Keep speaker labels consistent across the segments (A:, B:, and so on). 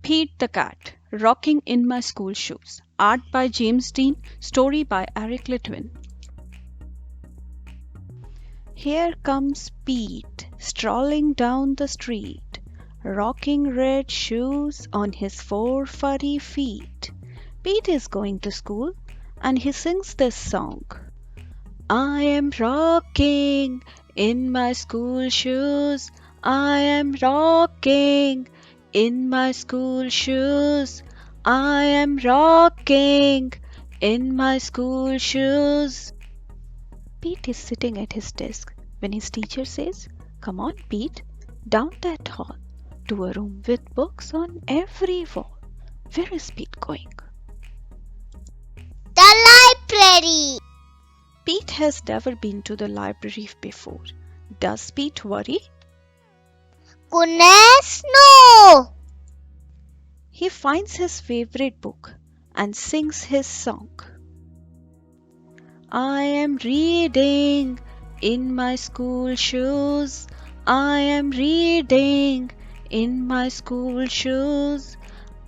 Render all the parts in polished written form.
A: Pete the Cat, Rocking in My School Shoes. Art by James Dean, story by ERIC Litwin. Here comes Pete, strolling down the street, rocking red shoes on his 4 furry feet. Pete is going to school and he sings this song. I am rocking in my school shoes. I am rocking in my school shoes. I am rocking in my school shoes. Pete is sitting at his desk when his teacher says, "Come on, Pete, down that hall to a room with books on every wall." Where is Pete going?
B: The library.
A: Pete has never been to the library before. Does Pete worry?
B: Goodness, no!
A: He finds his favorite book and sings his song. I am reading in my school shoes. I am reading in my school shoes.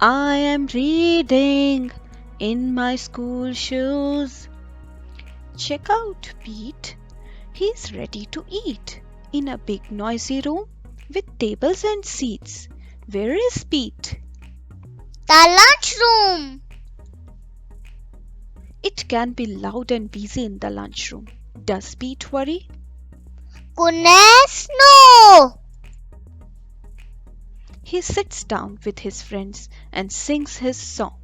A: I am reading in my school shoes. Check out Pete. He's ready to eat in a big noisy room with tables and seats. Where is Pete?
B: The lunchroom.
A: It can be loud and busy in the lunchroom. Does Pete worry?
B: Goodness, no!
A: He sits down with his friends and sings his song.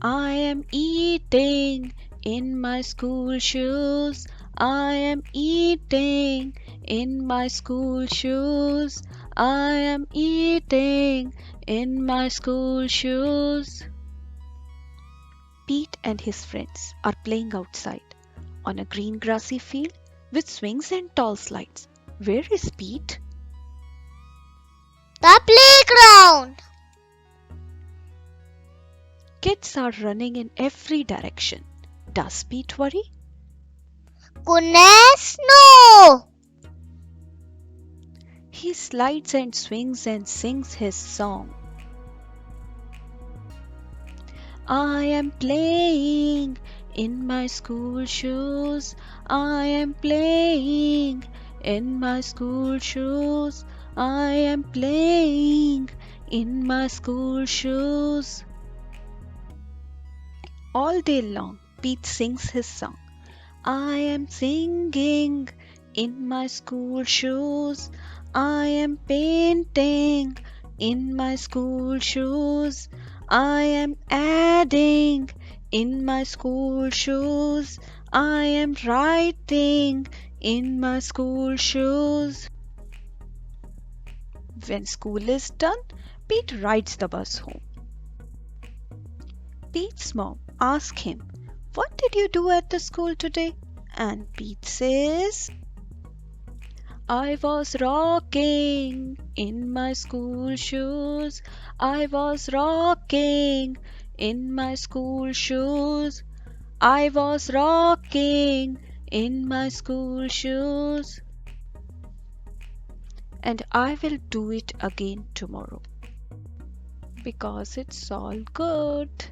A: I am eating in my school shoes. I am eating in my school shoes. I am eating in my school shoes. Pete and his friends are playing outside on a green grassy field with swings and tall slides. Where is Pete?
B: The playground.
A: Kids are running in every direction. Does Pete worry?
B: Goodness, no!
A: He slides and swings and sings his song. I am playing in my school shoes. I am playing in my school shoes. I am playing in my school shoes. All day long, Pete sings his song. I am singing in my school shoes. I am painting in my school shoes. I am adding in my school shoes. I am writing in my school shoes. When school is done, Pete rides the bus home. Pete's mom asks him, "What did you do at the school today?" And Pete says, I was rocking in my school shoes. I was rocking in my school shoes. I was rocking in my school shoes. And I will do it again tomorrow because it's all good.